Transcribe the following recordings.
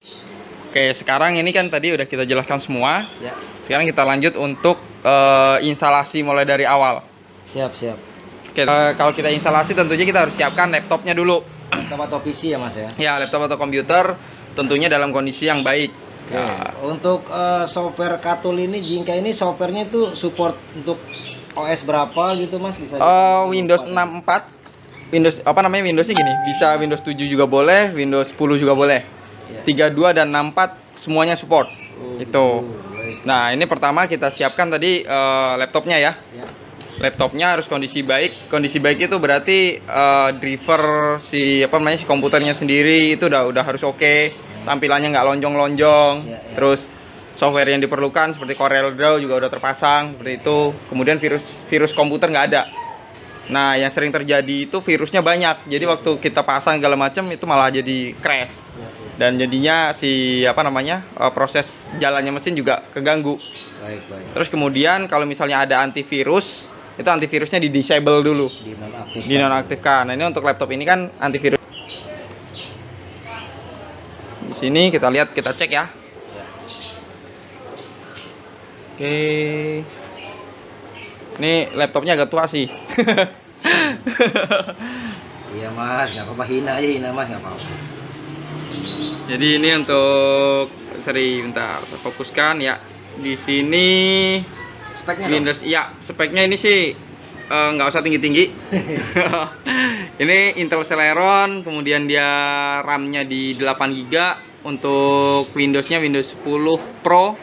Oke, sekarang ini kan tadi udah kita jelaskan semua. Ya. Sekarang kita lanjut untuk instalasi mulai dari awal. Siap, siap. Oke, kalau kita instalasi tentunya kita harus siapkan laptopnya dulu. Laptop atau PC ya Mas ya? Ya, laptop atau komputer tentunya dalam kondisi yang baik. Oke. Untuk software Katul ini, Jinka ini softwarenya itu support untuk OS berapa gitu Mas? Bisa Windows 64, Windows apa namanya, Windowsnya gini, bisa Windows 7 juga boleh, Windows 10 juga boleh. Ya. 32 dan 64 semuanya support. Itu. Gitu. Baik. Nah, ini pertama kita siapkan tadi laptopnya ya. Ya. Laptopnya harus kondisi baik. Kondisi baik itu berarti driver si komputernya sendiri itu udah harus oke. Tampilannya nggak lonjong-lonjong. Ya. Terus software yang diperlukan seperti Corel Draw juga udah terpasang seperti itu. Kemudian virus komputer nggak ada. Nah, yang sering terjadi itu virusnya banyak. Jadi waktu kita pasang segala macam itu malah jadi crash. Ya. Dan jadinya si proses jalannya mesin juga keganggu. Baik, baik. Terus kemudian kalau misalnya ada antivirus, itu antivirusnya di disable dulu, dinonaktifkan. Nah, ini untuk laptop ini kan antivirus. Di sini kita lihat, kita cek ya. Oke. Ini laptopnya agak tua sih. Iya Mas, nggak apa-apa, hina Mas, nggak apa-apa. Jadi ini untuk bentar, saya fokuskan ya. Di sini Speknya Windows, ya speknya ini sih nggak usah tinggi-tinggi. Ini Intel Celeron, kemudian dia RAM-nya di 8 GB. Untuk Windowsnya Windows 10 Pro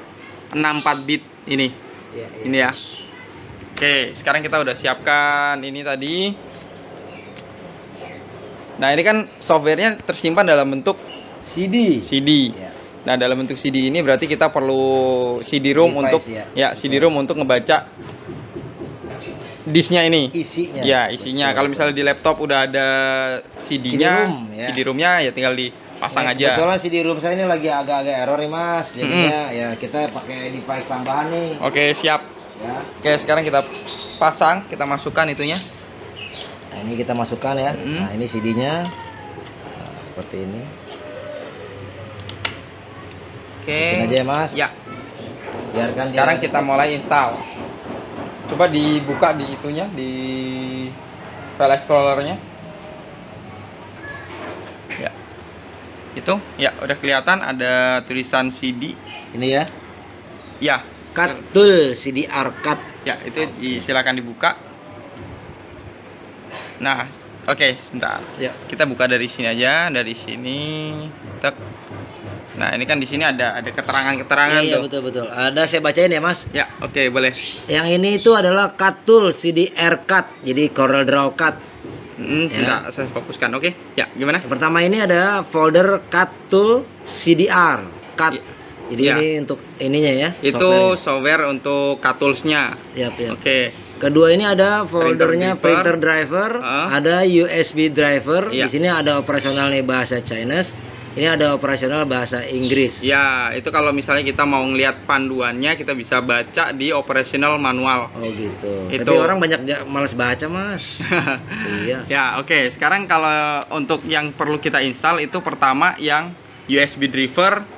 64 bit ini. Ya, ya. Ini ya. Oke, sekarang kita udah siapkan ini tadi. Nah, ini kan softwarenya tersimpan dalam bentuk CD. CD. Ya. Nah, dalam bentuk CD ini berarti kita perlu CD-ROM Device, untuk ya. CD-ROM untuk ngebaca disknya ini. Isinya. Ya, isinya. Betul, Kalau misalnya di laptop udah ada CD-nya, CD-ROM, ya. CD-ROM-nya ya tinggal dipasang aja. Kebetulan CD-ROM saya ini lagi agak-agak error nih Mas. Jadinya ya kita pakai device tambahan nih. Oke, siap. Ya. Oke, sekarang kita pasang, kita masukkan itunya. Nah, ini kita masukkan ya. Nah, ini CD-nya. Nah, seperti ini. Oke. Masukin aja ya Mas. Ya. Biarkan Sekarang dia kita mulai install. Coba dibuka di itunya, di file explorer-nya. Ya. Itu, ya udah kelihatan ada tulisan CD. Ini ya. Ya. Katul CD Arcade. Ya, itu silakan dibuka. Nah, oke, sebentar. Ya. Kita buka dari sini aja, dari sini. Tek. Nah, ini kan di sini ada keterangan-keterangan Iya, tuh. betul. Ada saya bacain ya Mas. Ya, oke, boleh. Yang ini itu adalah Katul CD Arcade. Jadi Corel Draw Cut. Sebentar, saya fokuskan. Oke. Ya, gimana? Yang pertama ini ada folder Katul CDR Cut. Jadi ya. ini untuk ininya ya. Itu software untuk Katulsnya. Yap. Oke. Kedua ini ada foldernya Printer printer driver, ada USB driver. Ya. Di sini ada operasional nih bahasa Chinese. Ini ada operasional bahasa Inggris. Ya, itu kalau misalnya kita mau ngelihat panduannya kita bisa baca di operational manual. Oh gitu. Itu. Tapi orang banyak males baca Mas. Iya. Ya, oke. Sekarang kalau untuk yang perlu kita install itu pertama yang USB driver.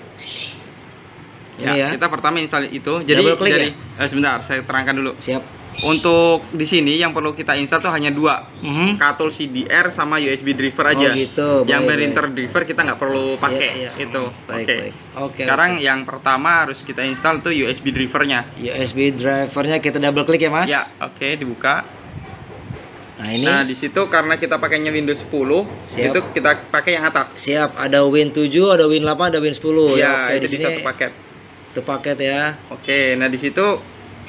Ya, kita pertama install itu. Jadi dari sebentar, saya terangkan dulu. Siap. Untuk di sini yang perlu kita install tuh hanya dua, Katul CDR sama USB driver aja. Oh gitu. Yang printer driver kita nggak perlu pakai. Itu. Oke. Sekarang yang pertama harus kita install tuh USB drivernya. USB drivernya kita double klik ya Mas. Ya, oke, dibuka. Nah ini. Nah di situ karena kita pakainya Windows 10, itu kita pakai yang atas. Siap. Ada Win 7, ada Win 8, ada Win 10. Ya, oke, itu di satu paket. Itu paket ya. Oke. Nah di situ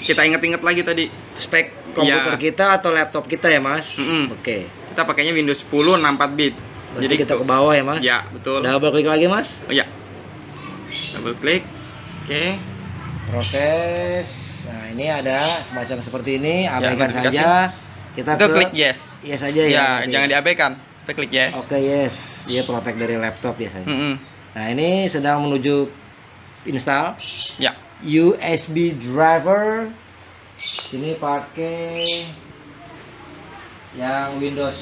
kita inget-inget lagi tadi spek komputer kita atau laptop kita ya Mas. Oke. Kita pakainya Windows 10 64 bit. Berarti jadi kita ke bawah ya Mas. Ya betul. Double klik lagi Mas. Oh ya. Double klik. Oke. Proses. Nah ini ada semacam seperti ini. Abaikan saja. Kita itu klik yes. Yes aja ya. Ya jangan diabaikan. Kita klik yes. Oke yes. Dia protect dari laptop biasanya. Nah ini sedang menuju install. Ya. USB driver. Sini pakai yang Windows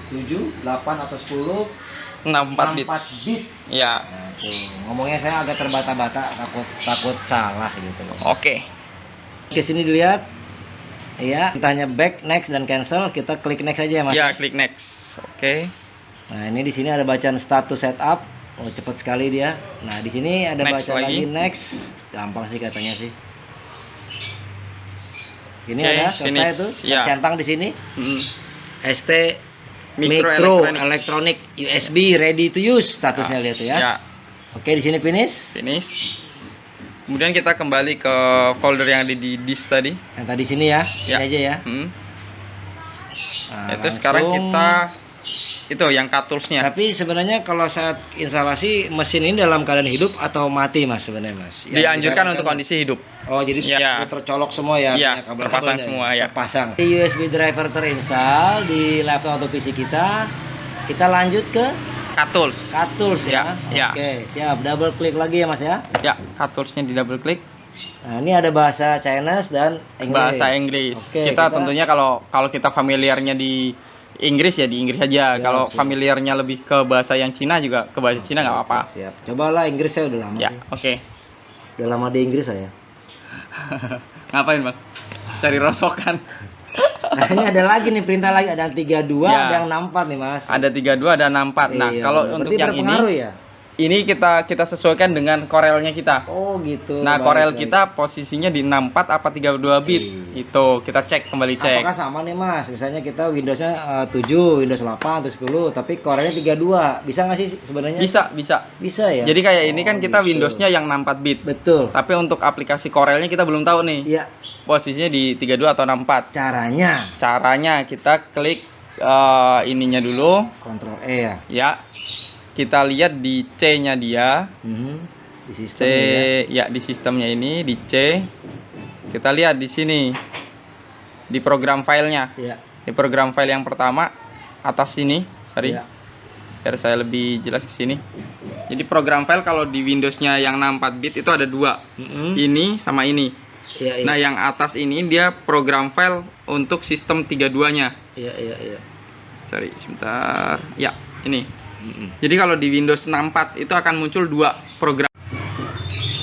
7, 8 atau 10. 64 bit. 64 bit. Ya. Nah, tuh. Ngomongnya saya agak terbata-bata, takut salah gitu loh. Oke. Ke sini dilihat. Iya, kita hanya back, next dan cancel. Kita klik next aja ya, Mas. Ya, klik next. Oke. Nah, ini di sini ada bacaan status setup. Oh, cepat sekali dia. Nah, di sini ada Next bacaan lagi lagi. next. Gampang sih katanya sih. Ini Oke, ada selesai finish. Ya. tuh. Centang di sini. Mm. ST Micro Electronic USB ready to use statusnya lihat tuh ya. Ya, Oke, di sini finish. finish. Kemudian kita kembali ke folder yang ada di disk tadi. Yang tadi sini ya. Ya. Ini aja ya. Nah, Itu sekarang langsung. kita itu yang cut toolsnya. Tapi sebenarnya kalau saat instalasi mesin ini dalam keadaan hidup atau mati, Mas, sebenarnya, Mas? Yang Dianjurkan disarankan- untuk kondisi hidup. Oh, jadi Ya. tercolok semua ya? Ya, artinya kabel-kabelnya terpasang semua, ya. Terpasang. USB driver terinstall di laptop atau PC kita. Kita lanjut ke Cut tools. cut tools ya. Ya, ya. Oke, siap. Double klik lagi ya, Mas ya. Ya, cut toolsnya di double klik. Nah, ini ada bahasa Chinese dan Inggris. Bahasa Inggris. Oke, kita tentunya kalau kita familiarnya di Inggris ya di Inggris aja. Siap, Kalau siap. familiarnya lebih ke bahasa yang Cina juga ke bahasa Cina nggak apa-apa. Siap. Cobalah Inggris, saya udah lama Ya, sih. oke. Udah lama di Inggris saya. Ngapain, Bang? Cari rosokan. Nah, ini ada lagi nih perintah lagi, ada yang 32, Ya. ada yang 64 nih, Mas. Ada 32, ada 64. Nah, Iya, kalau berarti untuk yang berpengaruh ya? ini kita sesuaikan dengan korelnya kita. Oh, gitu. Nah, Baik, korel baik. kita posisinya di 64 apa 32 bit. Iya. Itu kita cek, kembali cek. Apakah sama nih, Mas? Misalnya kita Windowsnya 7, Windows 8 atau 10, tapi korelnya 32. Bisa nggak sih sebenarnya? Bisa, bisa. Bisa ya? Jadi kayak ini Oh, kan kita gitu. Windowsnya yang 64 bit. Betul. Tapi untuk aplikasi korelnya kita belum tahu nih. Iya, Posisinya di 32 atau 64. caranya Caranya kita klik ininya dulu, Ctrl E ya. ya. Kita lihat di C-nya dia. Di C sistem ya. ya di sistemnya ini di C. Kita lihat di sini di program filenya. Iya. Di program file yang pertama atas sini, sorry. Iya. Biar saya lebih jelas ke sini. Jadi program file kalau di Windowsnya yang 64 bit itu ada dua. Mm-mm. Ini sama ini. Iya, iya. Nah, yang atas ini dia program file untuk sistem 32-nya. Iya, iya, iya. Sorry, sebentar. Ya, ini. Mm-mm. Jadi kalau di Windows 64 itu akan muncul dua program.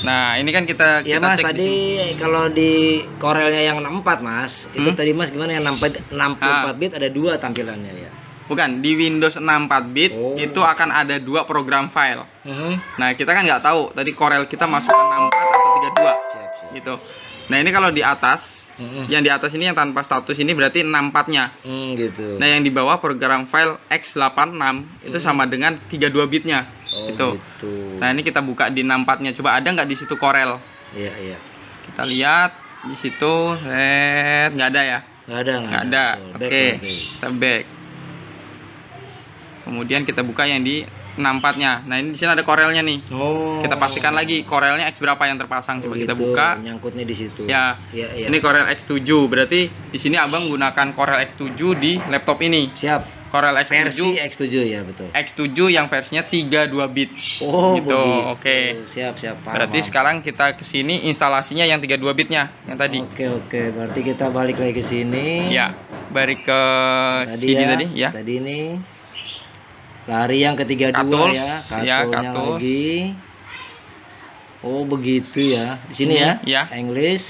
Nah, ini kan kita Iya, Mas, cek di tadi sini. kalau di korelnya yang 64, Mas, itu Hmm? tadi Mas gimana yang 64 bit ada dua tampilannya ya. Bukan, di Windows 64 bit Oh. itu akan ada dua program file. Mhm. Nah, kita kan nggak tahu tadi korel kita masukkan 64 atau 32 Siap, siap. gitu. Nah, ini kalau di atas, Mhm. yang di atas ini yang tanpa status ini berarti 64-nya. Gitu. Nah, yang di bawah program file x86 itu sama dengan 32 bitnya. Oh, Gitu. gitu. Nah, ini kita buka di 64-nya. Coba ada nggak di situ korel? Iya, iya. Kita lihat di situ, set, nggak ada ya? Nggak ada, Nggak ada. Betul. Back Oke, berarti. kita back. Kemudian kita buka yang di 64-nya. Nah, ini di sini ada korelnya nih. Oh. Kita pastikan lagi korelnya X berapa yang terpasang. Coba kita gitu. buka. Nyangkutnya di situ. Ya. Iya, iya. Ini korel X7. Berarti di sini Abang gunakan korel X7 di laptop ini. Siap. Korel X7 Versi X7 ya, betul. X7 yang versinya 32 bit. Oh, gitu. begitu. Oke. Siap, siap. Paham, Berarti paham. sekarang kita ke sini instalasinya yang 32 bitnya yang tadi. Oke, oke. Berarti kita balik lagi ke sini. Ya, balik ke sini tadi ya. Tadi ini lari yang ketiga Cut dua tools, ya, ya, kartunya cut tools. lagi. Oh, begitu ya. Di sini ya. Ya. English.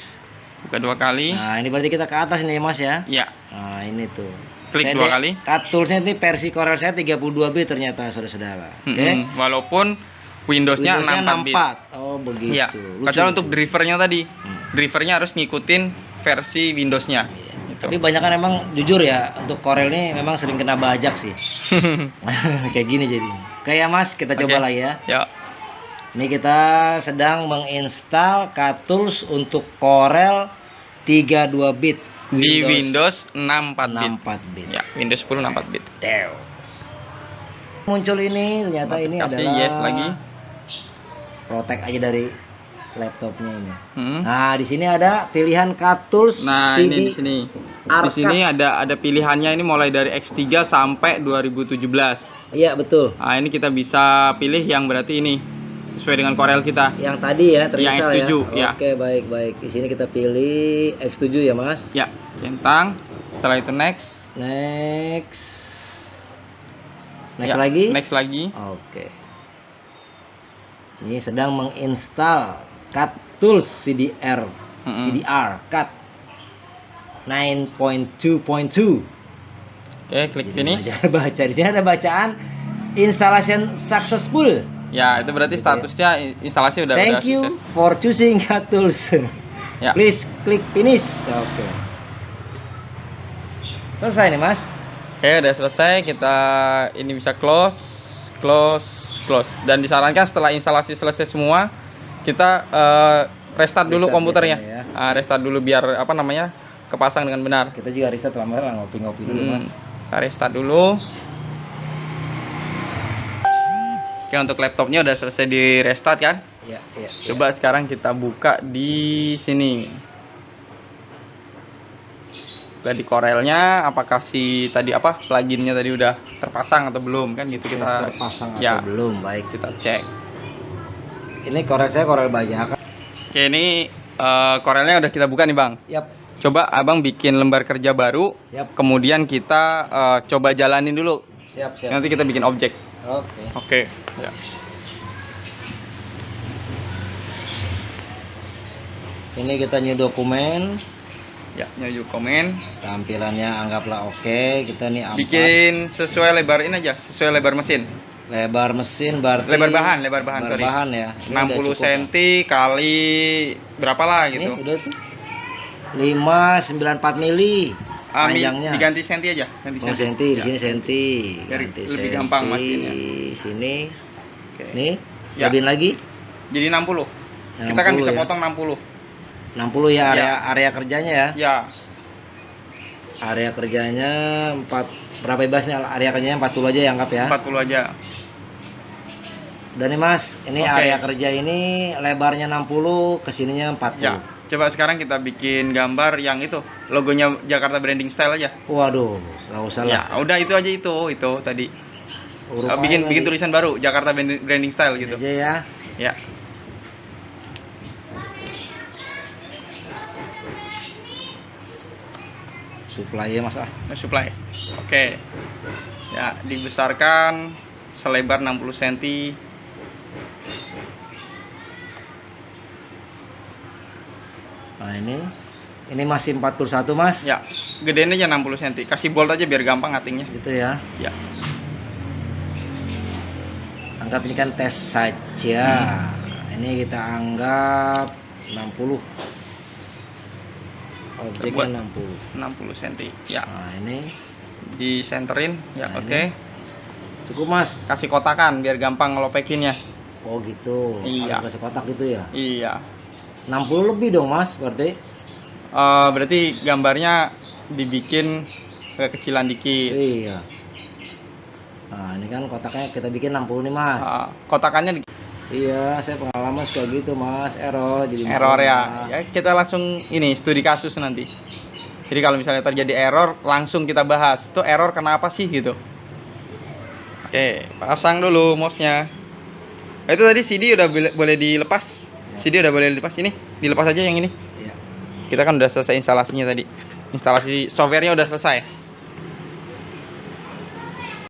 Buka 2 kali. Nah, ini berarti kita ke atas nih, Mas ya. Ya, Nah, ini tuh. klik 2 kali. Cut toolsnya ini versi Corel saya 32 bit ternyata, saudara-saudara. Oke. Walaupun Windowsnya 64 bit. Oh, begitu. Ya. Lucu, Kecuali lucu. untuk drivernya tadi. Hmm. Drivernya harus ngikutin versi Windowsnya. Iya. Gitu. Tapi banyak kan emang jujur ya, untuk Corel ini memang sering kena bajak sih. Kayak gini jadi. Kayak Mas, kita coba Oke. lagi ya. Ya. Ini kita sedang menginstal Cut Tools untuk Corel 32 bit Di Windows 64 bit. 64 bit. Ya, Windows 10 64 bit. Dew. Muncul ini ternyata ini Kasih adalah yes lagi. Protect aja dari laptopnya ini. Hmm. Nah, di sini ada pilihan Cut Tools Nah, CD ini di sini. Di Arcade. sini ada pilihannya ini mulai dari X3 sampai 2017. Iya, betul. Nah, ini kita bisa pilih yang berarti ini sesuai dengan Corel kita. Yang tadi ya, terinstall X7, ya. Oke, baik. Di sini kita pilih X7 ya, Mas. Ya, centang. Setelah itu next. Next. Next Ya, lagi. Next lagi. Oke. Ini sedang menginstal CAT Tools CDR CAT 9.2.2. Oke, klik finish. Baca di sini ada bacaan installation successful. Ya, itu berarti statusnya instalasi udah Thank you sukses. for choosing CAT Tools. Ya. Please klik finish. Oke. Selesai nih, Mas. Oke, udah selesai. Kita ini bisa close. Dan disarankan setelah instalasi selesai semua, kita restart dulu Restart komputernya. biasanya Restart dulu biar apa namanya? Kepasang dengan benar. Kita juga riset lama lah ngopi-ngopi dulu, Mas. Kita restart dulu. Oke, untuk laptopnya udah selesai di restart kan? Iya. Coba sekarang kita buka di sini. Buka di Corelnya, apakah si tadi apa pluginnya tadi udah terpasang atau belum kan gitu kita. terpasang ya, atau belum. Baik. kita cek. Ini Corel saya Corel bajakan. Oke, ini Corelnya udah kita buka nih, Bang. Yap. Coba Abang bikin lembar kerja baru. Siap. Kemudian kita coba jalanin dulu. Siap. Nanti kita bikin objek. Oke. Oke, ya. Ini kita new dokumen. Ya, new komen. Tampilannya anggaplah oke. Kita nih Bikin sesuai lebar ini aja, sesuai lebar mesin. lebar mesin berarti Lebar bahan, sorry. bahan ya. Ini 60 udah cukup. cm kali berapa lah Ini gitu. udah tuh 594 mili panjangnya. Diganti senti aja, ganti Oh, senti di Ya. sini senti. Biar Ganti lebih senti. gampang maskinnya. Sini. Oke. Nih, Ya. lebihin lagi. Jadi 60. Kita kan 60 bisa ya. potong 60. 60 ya Ya. area kerjanya ya. Ya, Area kerjanya 4 berapa bebasnya area kerjanya 40 aja ya anggap ya. 40 aja. Dan nih Mas, ini Oke. area kerja ini lebarnya 60, kesininya 40. Ya. Coba sekarang kita bikin gambar yang itu, logonya Jakarta Branding Style aja. Waduh, nggak usah lah. Ya, udah itu aja itu tadi. Huruf bikin aja lagi. tulisan baru Jakarta Branding Style gitu. Aja ya. Ya. Supply ya Mas ah. Supply. Oke. Ya, dibesarkan selebar 60 cm. Nah, ini masih 41 Mas. Ya, gedein aja 60 cm. Kasih bolt aja biar gampang ngatingnya. Gitu ya. Ya. Anggap ini kan tes saja. Ini kita anggap 60. Objeknya 60 cm. Ya, Nah, ini disenterin. Ya, Nah, oke. cukup Mas. Kasih kotakan biar gampang ngelopekinnya. Oh gitu. Iya. Kasih kotak gitu ya. Iya. 60 lebih dong Mas, berarti. Berarti gambarnya dibikin kekecilan dikit. Iya. Nah, ini kan kotaknya kita bikin 60 nih Mas. Kotakannya Iya, saya pengalaman suka gitu Mas, error jadi error ya. masalah. Ya, kita langsung ini studi kasus nanti. Jadi kalau misalnya terjadi error, langsung kita bahas. Itu error kenapa sih gitu. Oke, pasang dulu mouse-nya. Itu tadi CD udah boleh dilepas. Ya. CD udah boleh dilepas ini. Dilepas aja yang ini. Iya. Kita kan udah selesai instalasinya tadi. Instalasi softwarenya udah selesai.